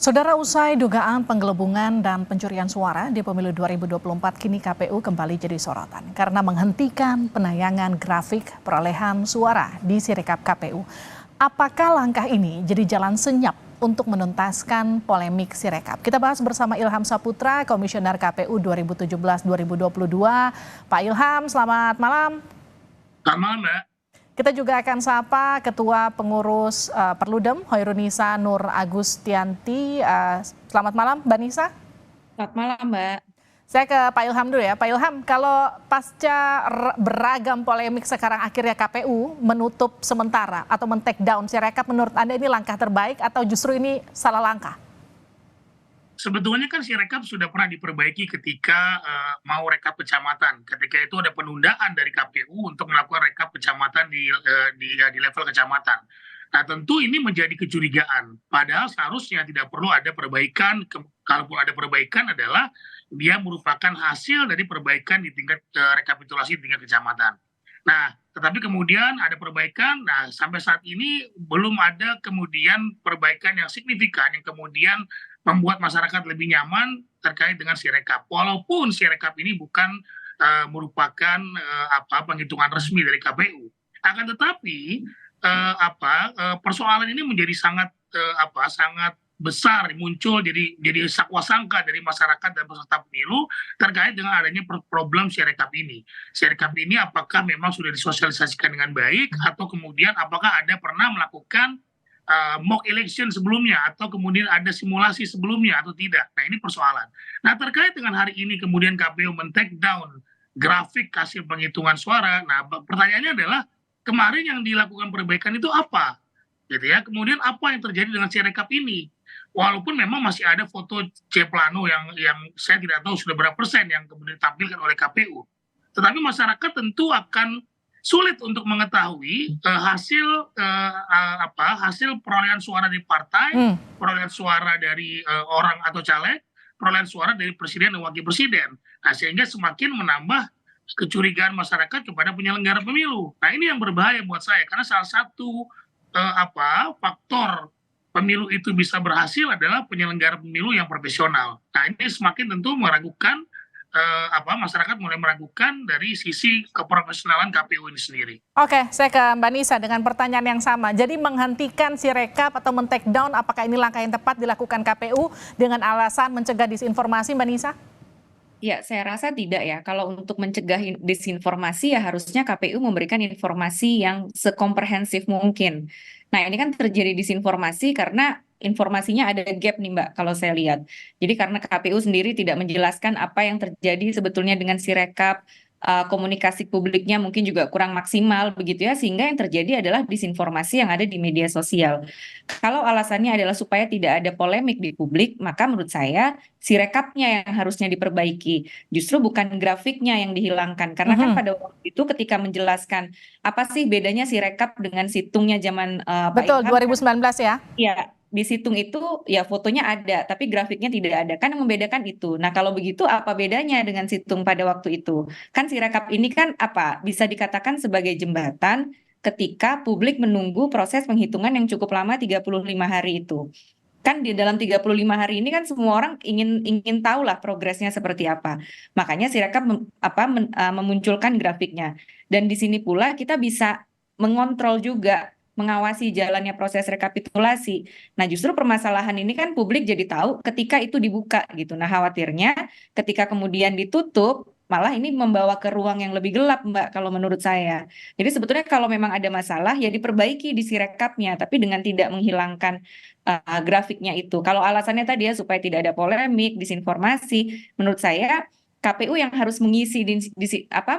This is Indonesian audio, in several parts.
Saudara, usai dugaan penggelembungan dan pencurian suara di pemilu 2024, kini KPU kembali jadi sorotan karena menghentikan penayangan grafik perolehan suara di Sirekap KPU. Apakah langkah ini jadi jalan senyap untuk menuntaskan polemik Sirekap? Kita bahas bersama Ilham Saputra, Komisioner KPU 2017-2022. Pak Ilham, selamat malam. Selamat malam, Mbak. Kita juga akan sapa Ketua Pengurus Perludem, Hoirunisa Nur Agustianti. Selamat malam, Mbak Nisa. Selamat malam, Mbak. Saya ke Pak Ilham dulu ya. Pak Ilham, kalau pasca beragam polemik sekarang akhirnya KPU menutup sementara atau men-take down Sirekap, menurut Anda ini langkah terbaik atau justru ini salah langkah? Sebetulnya kan Sirekap sudah pernah diperbaiki ketika mau rekap kecamatan. Ketika itu ada penundaan dari KPU untuk melakukan rekap kecamatan di level kecamatan. Nah, tentu ini menjadi kecurigaan. Padahal seharusnya tidak perlu ada perbaikan. Kalaupun ada perbaikan adalah dia merupakan hasil dari perbaikan di tingkat rekapitulasi di tingkat kecamatan. Nah, tetapi kemudian ada perbaikan. Nah, sampai saat ini belum ada kemudian perbaikan yang signifikan yang kemudian membuat masyarakat lebih nyaman terkait dengan Sirekap. Walaupun Sirekap ini bukan merupakan penghitungan resmi dari KPU. Akan tetapi persoalan ini menjadi sangat besar, muncul jadi sakwa-sangka dari masyarakat dan peserta pemilu terkait dengan adanya problem Sirekap ini. Sirekap ini apakah memang sudah disosialisasikan dengan baik atau kemudian apakah ada pernah melakukan mock election sebelumnya atau kemudian ada simulasi sebelumnya atau tidak. Nah, ini persoalan. Nah, terkait dengan hari ini kemudian KPU men-take down grafik hasil penghitungan suara. Nah, pertanyaannya adalah kemarin yang dilakukan perbaikan itu apa? Gitu ya. Kemudian apa yang terjadi dengan Sirekap ini? Walaupun memang masih ada foto C Plano yang saya tidak tahu sudah berapa persen yang kemudian ditampilkan oleh KPU. Tetapi masyarakat tentu akan sulit untuk mengetahui hasil perolehan suara dari partai, perolehan suara dari orang atau caleg, perolehan suara dari presiden dan wakil presiden. Nah, sehingga semakin menambah kecurigaan masyarakat kepada penyelenggara pemilu. Nah, ini yang berbahaya buat saya karena salah satu faktor pemilu itu bisa berhasil adalah penyelenggara pemilu yang profesional. Nah, ini semakin tentu meragukan masyarakat mulai meragukan dari sisi keprofesionalan KPU ini sendiri. Oke, saya ke Mbak Nisa dengan pertanyaan yang sama. Jadi menghentikan Sirekap atau men-take down, apakah ini langkah yang tepat dilakukan KPU dengan alasan mencegah disinformasi, Mbak Nisa? Ya, saya rasa tidak ya. Kalau untuk mencegah disinformasi ya harusnya KPU memberikan informasi yang sekomprehensif mungkin. Nah, ini kan terjadi disinformasi karena informasinya ada gap nih, Mbak, kalau saya lihat. Jadi karena KPU sendiri tidak menjelaskan apa yang terjadi sebetulnya dengan Sirekap, komunikasi publiknya mungkin juga kurang maksimal begitu ya, sehingga yang terjadi adalah disinformasi yang ada di media sosial. Kalau alasannya adalah supaya tidak ada polemik di publik, maka menurut saya Sirekapnya yang harusnya diperbaiki. Justru bukan grafiknya yang dihilangkan. Karena kan pada waktu itu ketika menjelaskan apa sih bedanya Sirekap dengan situngnya zaman Pak Betul, Ilham. 2019 ya? Ya, di situng itu ya fotonya ada, tapi grafiknya tidak ada. Kan yang membedakan itu. Nah, kalau begitu apa bedanya dengan situng pada waktu itu? Kan Sirekap ini kan bisa dikatakan sebagai jembatan ketika publik menunggu proses penghitungan yang cukup lama 35 hari itu. Kan di dalam 35 hari ini kan semua orang ingin tahu lah progresnya seperti apa. Makanya Sirekap memunculkan grafiknya. Dan di sini pula kita bisa mengontrol juga, mengawasi jalannya proses rekapitulasi. Nah, justru permasalahan ini kan publik jadi tahu ketika itu dibuka gitu. Nah, khawatirnya ketika kemudian ditutup malah ini membawa ke ruang yang lebih gelap, Mbak, kalau menurut saya. Jadi sebetulnya kalau memang ada masalah ya diperbaiki di Sirekapnya, tapi dengan tidak menghilangkan grafiknya itu. Kalau alasannya tadi ya supaya tidak ada polemik, disinformasi, menurut saya KPU yang harus mengisi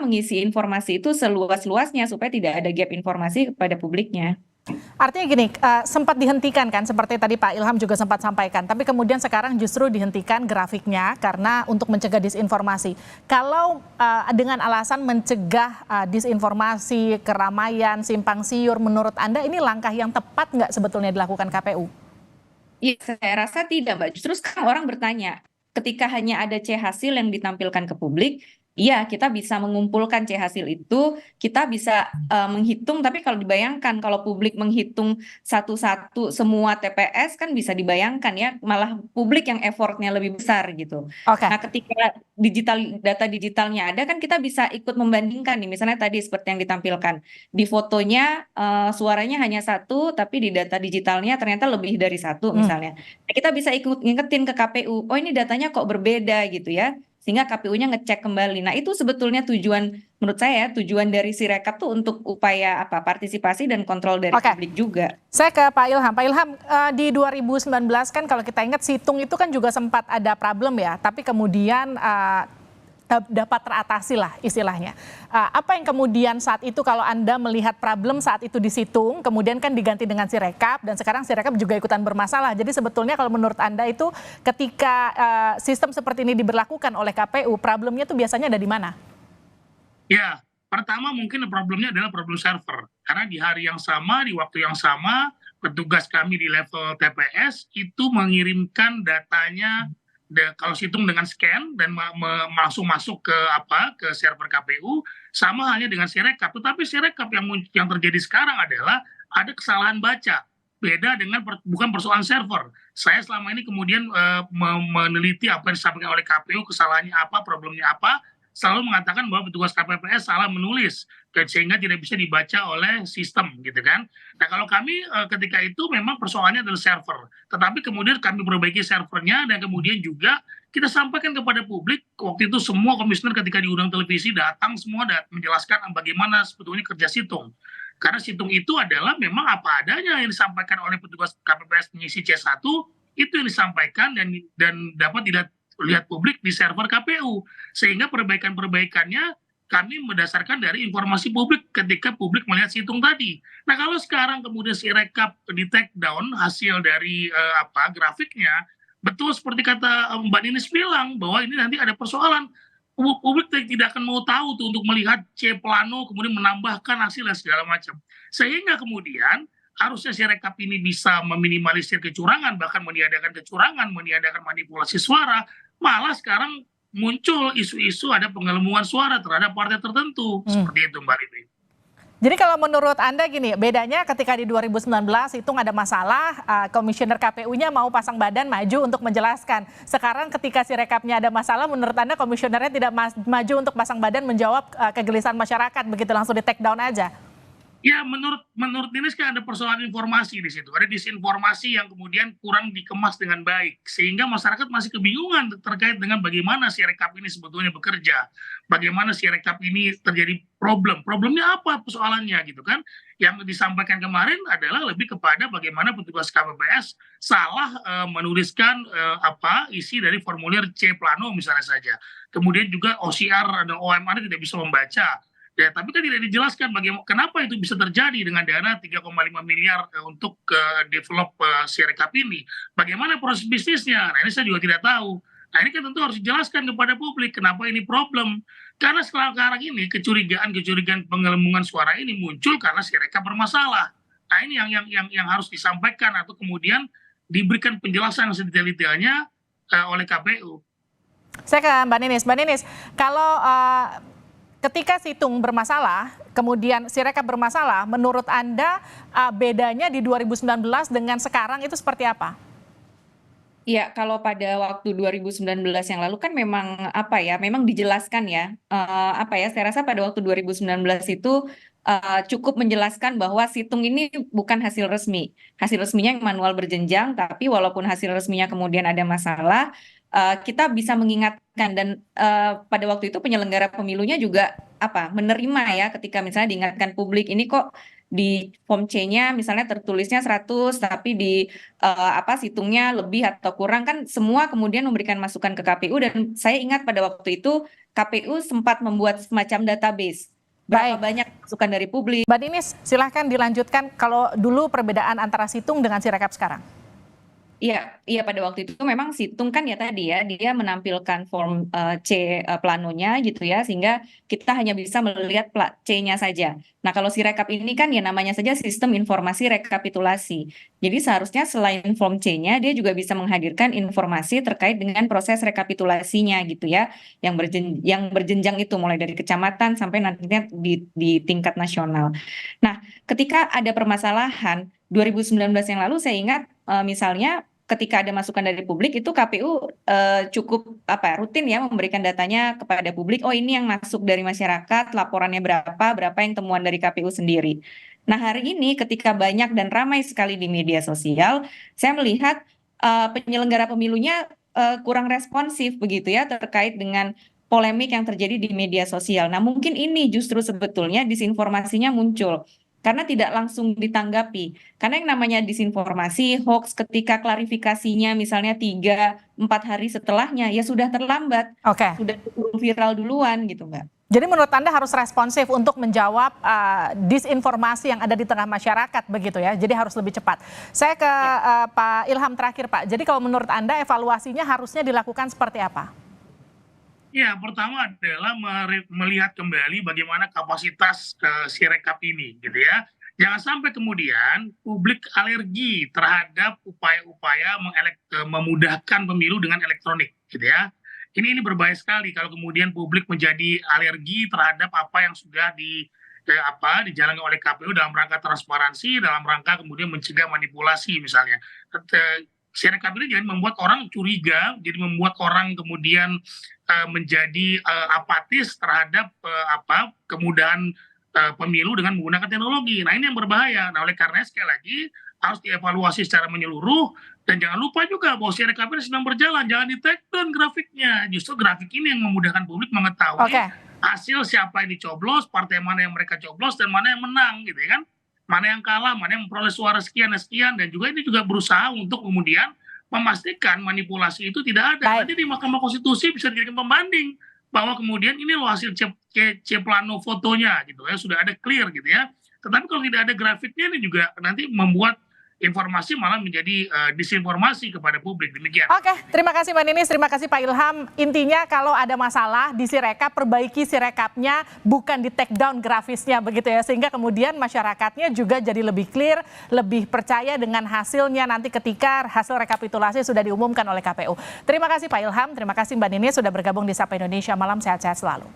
mengisi informasi itu seluas-luasnya supaya tidak ada gap informasi kepada publiknya. Artinya gini, sempat dihentikan kan seperti tadi Pak Ilham juga sempat sampaikan, tapi kemudian sekarang justru dihentikan grafiknya karena untuk mencegah disinformasi. Kalau dengan alasan mencegah disinformasi, keramaian, simpang siur, menurut Anda ini langkah yang tepat nggak sebetulnya dilakukan KPU? Iya, saya rasa tidak, Mbak. Justru sekarang orang bertanya, ketika hanya ada C hasil yang ditampilkan ke publik, Iya, kita bisa mengumpulkan C hasil itu, kita bisa menghitung, tapi kalau dibayangkan, kalau publik menghitung satu-satu semua TPS kan bisa dibayangkan ya, malah publik yang effortnya lebih besar gitu. Oke. Nah, ketika data digitalnya ada kan kita bisa ikut membandingkan nih, misalnya tadi seperti yang ditampilkan, di fotonya suaranya hanya satu, tapi di data digitalnya ternyata lebih dari satu misalnya. Nah, kita bisa ikut ngingetin ke KPU, oh ini datanya kok berbeda gitu ya, sehingga KPU-nya ngecek kembali. Nah, itu sebetulnya tujuan, menurut saya, tujuan dari Sirekap tuh untuk upaya apa? Partisipasi dan kontrol dari Oke, publik juga. saya ke Pak Ilham. Pak Ilham, di 2019 kan kalau kita ingat situng itu kan juga sempat ada problem ya, tapi kemudian dapat teratasi lah istilahnya. Apa yang kemudian saat itu kalau Anda melihat problem saat itu di situng, kemudian kan diganti dengan Sirekap dan sekarang Sirekap juga ikutan bermasalah. Jadi sebetulnya kalau menurut Anda itu ketika sistem seperti ini diberlakukan oleh KPU, problemnya itu biasanya ada di mana? Ya, pertama mungkin problemnya adalah problem server. Karena di hari yang sama, di waktu yang sama, petugas kami di level TPS itu mengirimkan datanya, kalau situng dengan scan dan langsung masuk ke server KPU, sama halnya dengan Sirekap. Tetapi Sirekap yang terjadi sekarang adalah ada kesalahan baca. Beda dengan bukan persoalan server. Saya selama ini kemudian meneliti apa yang disampaikan oleh KPU, kesalahannya apa, problemnya apa, selalu mengatakan bahwa petugas KPPS salah menulis sehingga tidak bisa dibaca oleh sistem gitu kan. Nah, kalau kami ketika itu memang persoalannya adalah server, tetapi kemudian kami perbaiki servernya dan kemudian juga kita sampaikan kepada publik. Waktu itu semua komisioner ketika diundang televisi datang semua menjelaskan bagaimana sebetulnya kerja situng, karena situng itu adalah memang apa adanya yang disampaikan oleh petugas KPPS pengisi C1 itu yang disampaikan dan dapat lihat publik di server KPU, sehingga perbaikan-perbaikannya kami berdasarkan dari informasi publik ketika publik melihat situng tadi. Nah, kalau sekarang kemudian Sirekap di take down hasil dari grafiknya, betul seperti kata Mbak Ninis bilang bahwa ini nanti ada persoalan. Publik tidak akan mau tahu tuh untuk melihat C plano kemudian menambahkan hasil dan segala macam. Sehingga kemudian harusnya Sirekap ini bisa meminimalisir kecurangan, bahkan meniadakan kecurangan, meniadakan manipulasi suara. Malah sekarang muncul isu-isu ada penggelembungan suara terhadap partai tertentu. Seperti itu, Mbak Livi. Jadi kalau menurut Anda gini, bedanya ketika di 2019 itu ada masalah, komisioner KPU-nya mau pasang badan maju untuk menjelaskan. Sekarang ketika Sirekapnya ada masalah, menurut Anda komisionernya tidak maju untuk pasang badan menjawab kegelisahan masyarakat, begitu langsung di take down aja? Ya, menurut Ninis kan ada persoalan informasi di situ, ada disinformasi yang kemudian kurang dikemas dengan baik, sehingga masyarakat masih kebingungan terkait dengan bagaimana Sirekap ini sebetulnya bekerja, bagaimana Sirekap ini terjadi problemnya apa persoalannya gitu kan. Yang disampaikan kemarin adalah lebih kepada bagaimana petugas KPPS salah menuliskan isi dari formulir C plano misalnya saja, kemudian juga OCR dan OMR tidak bisa membaca. Ya, tapi kan tidak dijelaskan bagaimana kenapa itu bisa terjadi dengan dana 3,5 miliar untuk develop Sirekap ini. Bagaimana proses bisnisnya? Nah, ini saya juga tidak tahu. Nah, ini kan tentu harus dijelaskan kepada publik kenapa ini problem. Karena sekarang ini kecurigaan penggelembungan suara ini muncul karena Sirekap bermasalah. Nah, ini yang harus disampaikan atau kemudian diberikan penjelasan sedetail-detailnya oleh KPU. Saya ke Mbak Ninis. Mbak Ninis, kalau ketika situng bermasalah, kemudian Sirekap bermasalah, menurut Anda bedanya di 2019 dengan sekarang itu seperti apa? Ya, kalau pada waktu 2019 yang lalu kan memang memang dijelaskan ya, saya rasa pada waktu 2019 itu cukup menjelaskan bahwa situng ini bukan hasil resmi. Hasil resminya yang manual berjenjang, tapi walaupun hasil resminya kemudian ada masalah, kita bisa mengingatkan dan pada waktu itu penyelenggara pemilunya juga menerima ya ketika misalnya diingatkan publik ini kok di form C-nya misalnya tertulisnya 100 tapi di situngnya lebih atau kurang, kan semua kemudian memberikan masukan ke KPU, dan saya ingat pada waktu itu KPU sempat membuat semacam database berapa banyak masukan dari publik. Mbak Ninis, silahkan dilanjutkan kalau dulu perbedaan antara situng dengan Sirekap sekarang. Iya, iya pada waktu itu memang Situng kan ya tadi ya, dia menampilkan form C planonya gitu ya, sehingga kita hanya bisa melihat C-nya saja. Nah, kalau Sirekap ini kan ya namanya saja sistem informasi rekapitulasi. Jadi seharusnya selain form C-nya, dia juga bisa menghadirkan informasi terkait dengan proses rekapitulasinya gitu ya, yang berjenjang itu mulai dari kecamatan sampai nantinya di tingkat nasional. Nah, ketika ada permasalahan 2019 yang lalu saya ingat misalnya ketika ada masukan dari publik itu KPU cukup rutin ya memberikan datanya kepada publik. Oh ini yang masuk dari masyarakat, laporannya berapa yang temuan dari KPU sendiri. Nah hari ini ketika banyak dan ramai sekali di media sosial, saya melihat penyelenggara pemilunya kurang responsif begitu ya terkait dengan polemik yang terjadi di media sosial. Nah mungkin ini justru sebetulnya disinformasinya muncul karena tidak langsung ditanggapi. Karena yang namanya disinformasi, hoax ketika klarifikasinya misalnya 3-4 hari setelahnya, ya sudah terlambat, Oke. sudah viral duluan gitu Mbak. Jadi menurut Anda harus responsif untuk menjawab disinformasi yang ada di tengah masyarakat begitu ya. Jadi harus lebih cepat. Saya ke Pak Ilham terakhir Pak. Jadi kalau menurut Anda evaluasinya harusnya dilakukan seperti apa? Ya, pertama adalah melihat kembali bagaimana kapasitas Sirekap ini, gitu ya. Jangan sampai kemudian publik alergi terhadap upaya-upaya memudahkan pemilu dengan elektronik, gitu ya. Ini berbahaya sekali kalau kemudian publik menjadi alergi terhadap apa yang sudah dijalankan oleh KPU dalam rangka transparansi, dalam rangka kemudian mencegah manipulasi misalnya. Sirekap ini jangan membuat orang curiga, jadi membuat orang kemudian menjadi apatis terhadap kemudahan pemilu dengan menggunakan teknologi. Nah ini yang berbahaya. Nah oleh karena sekali lagi harus dievaluasi secara menyeluruh dan jangan lupa juga bahwa Sirekap ini sedang berjalan. Jangan di take down grafiknya. Justru grafik ini yang memudahkan publik mengetahui hasil siapa yang dicoblos, partai mana yang mereka coblos dan mana yang menang gitu ya kan. Mana yang kalah, mana yang memperoleh suara sekian dan sekian, dan juga ini juga berusaha untuk kemudian memastikan manipulasi itu tidak ada. Nanti di Mahkamah Konstitusi bisa dijadikan pembanding bahwa kemudian ini loh hasil C plano fotonya gitu ya, sudah ada clear gitu ya. Tetapi kalau tidak ada grafiknya ini juga nanti membuat informasi malah menjadi disinformasi kepada publik. Demikian. Oke, terima kasih Mbak Ninis, terima kasih Pak Ilham. Intinya kalau ada masalah di Sirekap, perbaiki Sirekapnya, bukan di take down grafisnya begitu ya. Sehingga kemudian masyarakatnya juga jadi lebih clear, lebih percaya dengan hasilnya nanti ketika hasil rekapitulasi sudah diumumkan oleh KPU. Terima kasih Pak Ilham, terima kasih Mbak Ninis sudah bergabung di Sapa Indonesia Malam, sehat-sehat selalu.